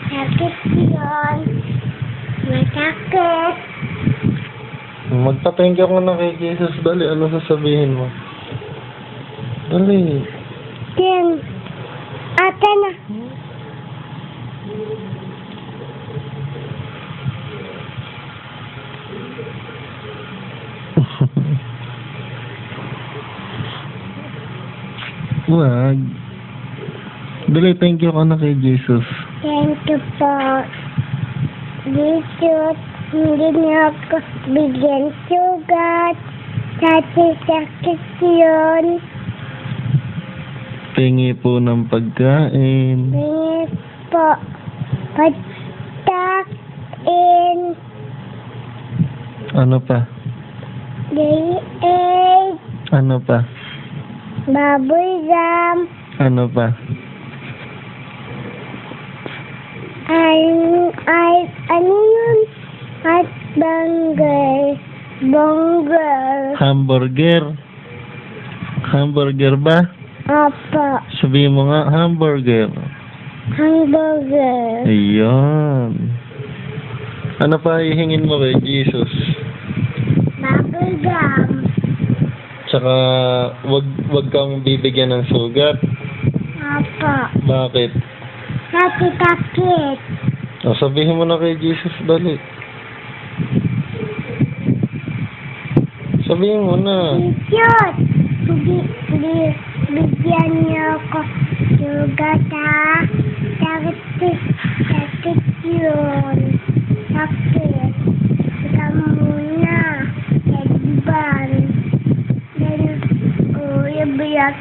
Sakit yun. Masakit. Magpa-thank you ka na kay Jesus. Dali, ano sasabihin mo? Dali. Then, ate na. Wag. Dali, thank you ka na kay Jesus. Thank you po. Jesus, hindi niyo ako bigyan sugat. Dati sakit yun. Tingi po ng pagkain. Please po. Pagtakin. Ano pa? Day Ano pa? Baboy jam. Ano pa? Ano yun? At bangger. Bongger. Hamburger. Hamburger ba? Apa. Sabihin mo nga, hamburger. Hamburger. Ayun. Ano pa hihingin mo kay Jesus? Baboy jam. Tsaka, wag kang bibigyan ng sugat. Apa. Bakit? Sakit. O, sabihin mo na kay Jesus, dali. Sabihin mo na. Idiot! Bigyan niyo ako sugat ha. Sakit yun. Sakit. Ika muna. Kagban. Then, biyak.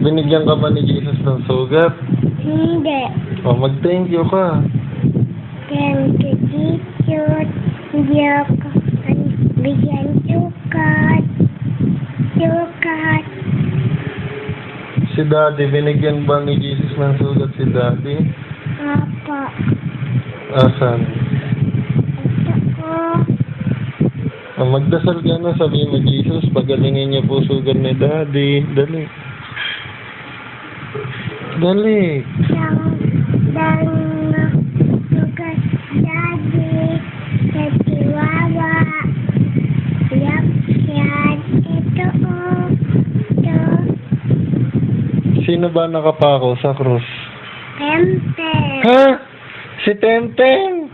Binigyan ka ba ni Jesus ng sugat? Hindi. O, mag-thank you ka. Thank you, Jesus. Hindi ako bigyan sugat. Si Daddy, binigyan ba ni Jesus ng sugat si Daddy? Apa. Asan? Ito ko. Magdasal ka na, sabihin mo, Jesus, pagalingin niya po sugat ni Daddy. Dali. Dali. Dan sugat daddy. Sa chihuahua. Yan. Ito o. Ito. Sino ba nakapako sa krus? Tempe. Ha? Si Temtem?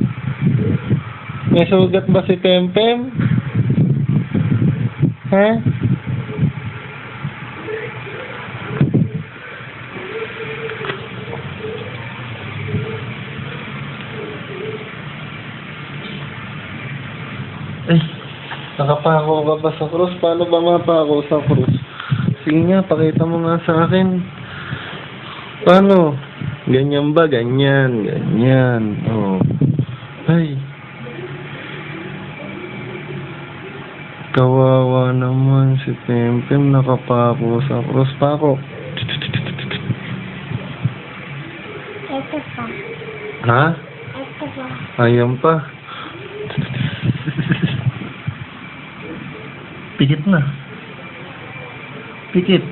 May sugat ba si Temtem? Ha? Eh, nakapako ka ba sa krus? Paano ba mapako sa krus? Sige nga, pakita mo nga sa akin. Paano? Ganyan ba? Ganyan. Oh. Ay. Kawawa naman si Temtem, nakapako sa krus. Pako. Ito pa. Ha? Ito pa. Ayan pa. Pikit na. Pikit.